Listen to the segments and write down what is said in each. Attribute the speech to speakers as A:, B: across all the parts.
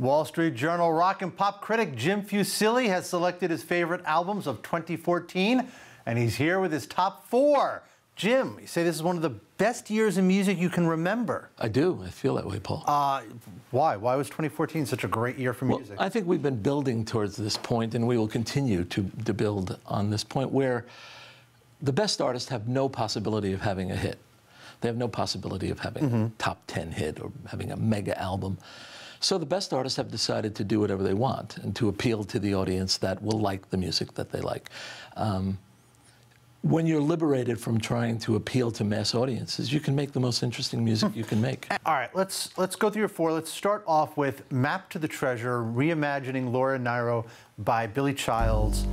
A: Wall Street Journal rock and pop critic Jim Fusilli has selected his favorite albums of 2014, and he's here with his top 4. Jim, you say this is one of the best years in music you can remember.
B: I do. I feel that way, Paul.
A: Why? Why was 2014 such a great year for music?
B: I think we've been building towards this point, and we will continue to build on this point where the best artists have no possibility of having a hit. They have no possibility of having a top 10 hit or having a mega album. So the best artists have decided to do whatever they want and to appeal to the audience that will like the music that they like. When you're liberated from trying to appeal to mass audiences, you can make the most interesting music you can make.
A: All right, let's go through your 4. Let's start off with Map to the Treasure, reimagining Laura Nyro by Billy Childs.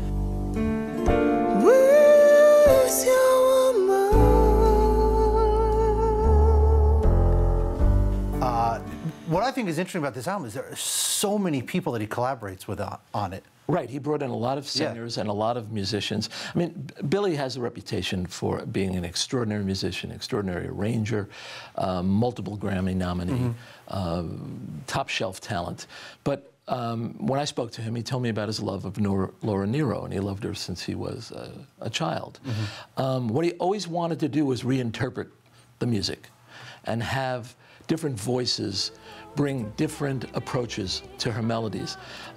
A: What I think is interesting about this album is there are so many people that he collaborates with on it.
B: Right, he brought in a lot of singers and a lot of musicians. I mean, Billy has a reputation for being an extraordinary musician, extraordinary arranger, multiple Grammy nominee, top shelf talent. But when I spoke to him, he told me about his love of Laura Nyro, and he loved her since he was a child. What he always wanted to do was reinterpret the music and have different voices bring different approaches to her melodies.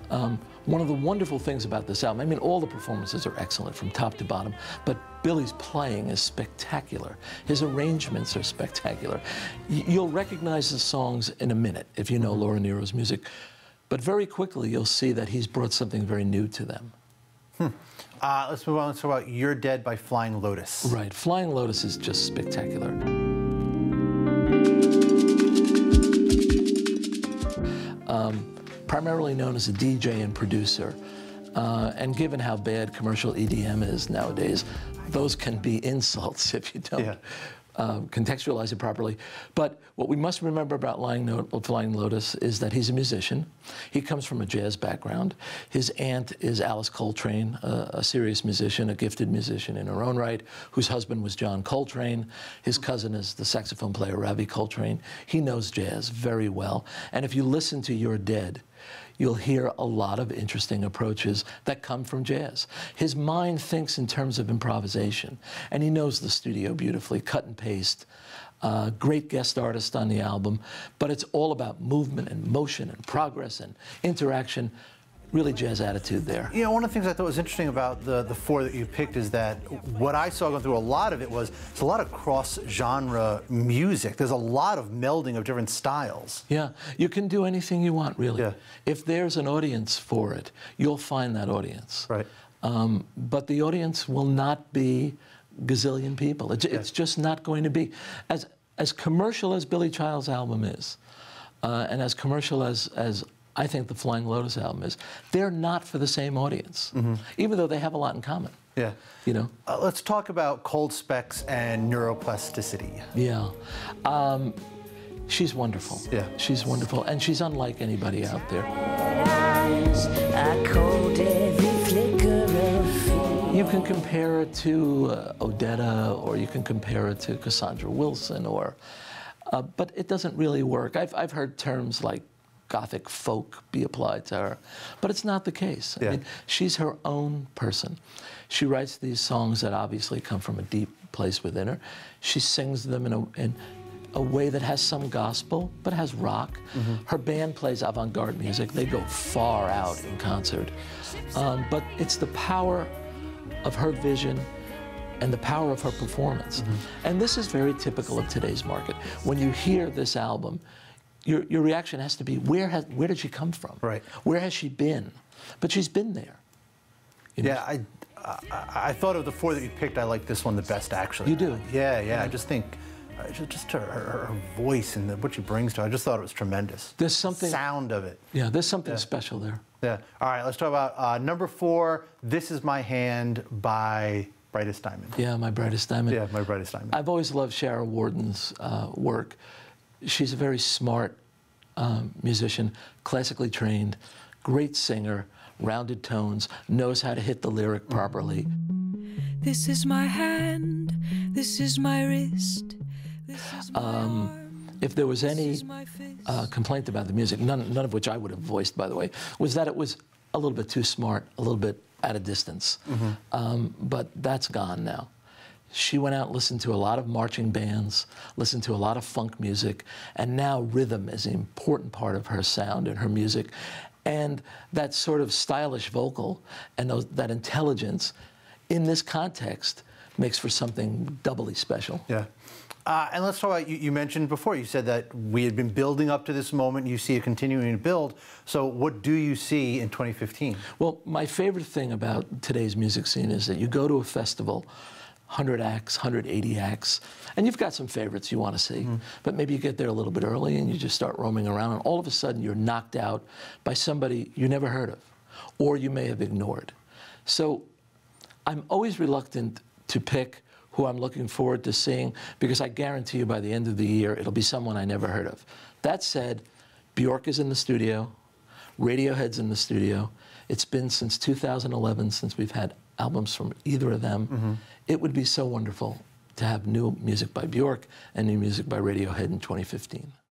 B: One of the wonderful things about this album, I mean, all the performances are excellent from top to bottom, but Billy's playing is spectacular. His arrangements are spectacular. You'll recognize the songs in a minute if you know Laura Nyro's music, but very quickly you'll see that he's brought something very new to them.
A: Let's move on. Let's talk about You're Dead by Flying Lotus.
B: Right, Flying Lotus is just spectacular. Primarily known as a DJ and producer, and given how bad commercial EDM is nowadays, those can be insults if you don't contextualize it properly. But what we must remember about Flying Lotus is that he's a musician. He comes from a jazz background. His aunt is Alice Coltrane, a serious musician, a gifted musician in her own right, whose husband was John Coltrane. His cousin is the saxophone player Ravi Coltrane. He knows jazz very well. And if you listen to You're Dead, you'll hear a lot of interesting approaches that come from jazz. His mind thinks in terms of improvisation, and he knows the studio beautifully, cut and paste. Great guest artist on the album, but it's all about movement and motion and progress and interaction. Really jazz attitude there.
A: You know, one of the things I thought was interesting about the 4 that you picked is that what I saw going through a lot of it was it's a lot of cross-genre music. There's a lot of melding of different styles.
B: Yeah, you can do anything you want, really. Yeah. If there's an audience for it, you'll find that audience.
A: Right.
B: But the audience will not be gazillion people. It's just not going to be. As commercial as Billy Childs' album is, and as commercial as I think the Flying Lotus album is, they're not for the same audience, even though they have a lot in common.
A: Yeah.
B: You know?
A: Let's talk about Cold Specks and neuroplasticity.
B: Yeah. She's wonderful. Yeah. She's wonderful, and she's unlike anybody out there. You can compare it to Odetta, or you can compare it to Cassandra Wilson, or, but it doesn't really work. I've heard terms like Gothic folk be applied to her, but it's not the case. I mean, she's her own person. She writes these songs that obviously come from a deep place within her. She sings them in a way that has some gospel, but has rock. Her band plays avant-garde music. They go far out in concert. But it's the power of her vision and the power of her performance. And this is very typical of today's market. When you hear this album, your reaction has to be, where did she come from? Right. Where has she been? But she's been there. You know?
A: Yeah, I thought of the 4 that you picked, I like this one the best, actually.
B: You do?
A: Yeah. I just think, just her voice and what she brings to it, I just thought it was tremendous.
B: There's something...
A: The sound of it.
B: Yeah, there's something special there.
A: Yeah. All right, let's talk about number 4, This Is My Hand by Brightest Diamond.
B: Yeah, My Brightest Diamond.
A: Yeah, My Brightest Diamond.
B: I've always loved Shara Warden's work. She's a very smart musician, classically trained, great singer, rounded tones, knows how to hit the lyric properly.
C: This is my hand, this is my wrist, this is my arm.
B: if there was any complaint about the music, none of which I would have voiced, by the way, was that it was a little bit too smart, a little bit at a distance. But that's gone now. She went out and listened to a lot of marching bands, listened to a lot of funk music, and now rhythm is an important part of her sound and her music. And that sort of stylish vocal and that intelligence in this context makes for something doubly special.
A: Yeah. And let's talk about, you mentioned before, you said that we had been building up to this moment, you see it continuing to build. So what do you see in 2015?
B: Well, my favorite thing about today's music scene is that you go to a festival, 100 acts, 180 acts, and you've got some favorites you want to see, but maybe you get there a little bit early and you just start roaming around, and all of a sudden you're knocked out by somebody you never heard of, or you may have ignored. So I'm always reluctant to pick who I'm looking forward to seeing, because I guarantee you by the end of the year it'll be someone I never heard of. That said, Bjork is in the studio, Radiohead's in the studio. It's been since 2011 since we've had albums from either of them. It would be so wonderful to have new music by Bjork and new music by Radiohead in 2015.